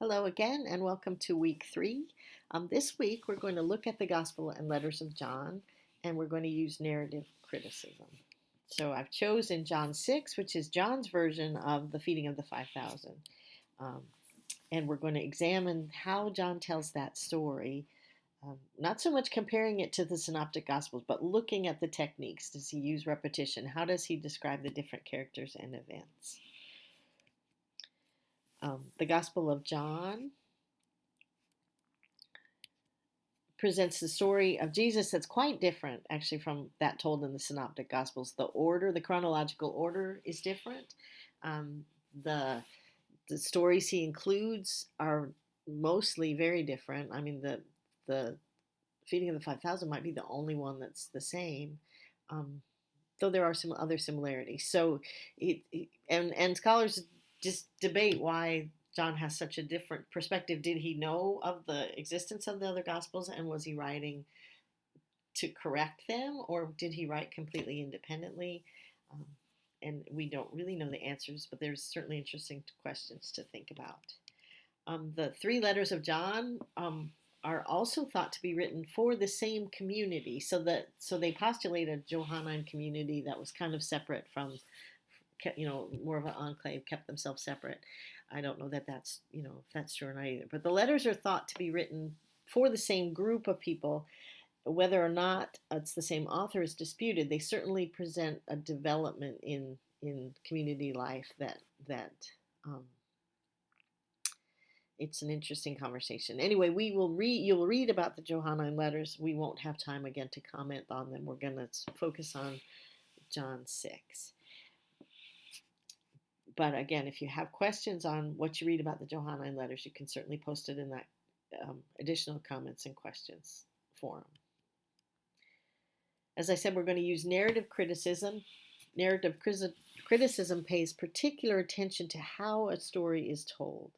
Hello again, and welcome to week 3. This week, we're going to look at the Gospel and Letters of John, and we're going to use narrative criticism. So I've chosen John 6, which is John's version of the feeding of the 5,000. And we're going to examine how John tells that story, not so much comparing it to the Synoptic Gospels, but looking at the techniques. Does he use repetition? How does he describe the different characters and events? The Gospel of John presents the story of Jesus that's quite different, actually, from that told in the Synoptic Gospels. The chronological order is different. The stories he includes are mostly very different. I mean, the feeding of the 5,000 might be the only one that's the same, though there are some other similarities. So, and scholars just debate why John has such a different perspective. Did he know of the existence of the other Gospels, and was he writing to correct them, or did he write completely independently? And we don't really know the answers, but there's certainly interesting questions to think about. The 3 letters of John are also thought to be written for the same community, so they postulate a Johannine community that was kind of separate from, more of an enclave, kept themselves separate. I don't know that that's, if that's true or not either. But the letters are thought to be written for the same group of people. Whether or not it's the same author is disputed. They certainly present a development in community life that it's an interesting conversation. Anyway, you'll read about the Johannine letters. We won't have time again to comment on them. We're going to focus on John 6. But again, if you have questions on what you read about the Johannine letters, you can certainly post it in that additional comments and questions forum. As I said, we're going to use narrative criticism. Narrative criticism pays particular attention to how a story is told.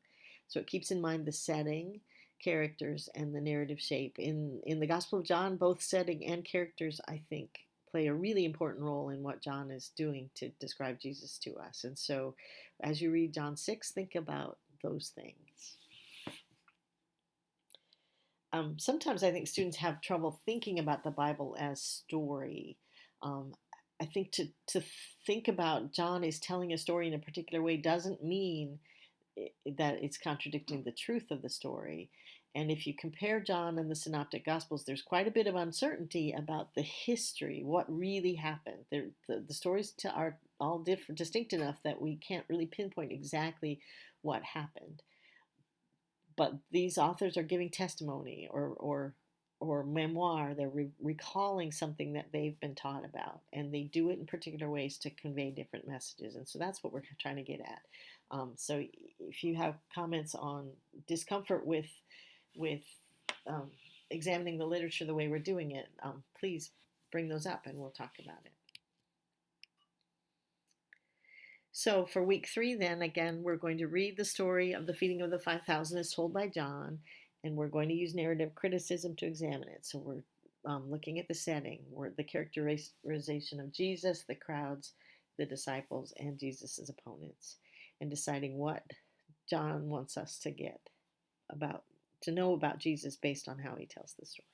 So it keeps in mind the setting, characters, and the narrative shape. In the Gospel of John, both setting and characters, I think, play a really important role in what John is doing to describe Jesus to us. And so as you read John 6, think about those things. Sometimes I think students have trouble thinking about the Bible as story. I think to think about John is telling a story in a particular way doesn't mean that it's contradicting the truth of the story. And if you compare John and the Synoptic Gospels, there's quite a bit of uncertainty about the history, what really happened. The stories are all different, distinct enough that we can't really pinpoint exactly what happened. But these authors are giving testimony or memoir. They're recalling something that they've been taught about, and they do it in particular ways to convey different messages. And so that's what we're trying to get at. So if you have comments on discomfort with examining the literature the way we're doing it, please bring those up and we'll talk about it. So for week 3 then, again, we're going to read the story of the feeding of the 5,000 as told by John, and we're going to use narrative criticism to examine it. So we're looking at the setting, the characterization of Jesus, the crowds, the disciples, and Jesus' opponents, and deciding what John wants us to know about Jesus based on how he tells the story.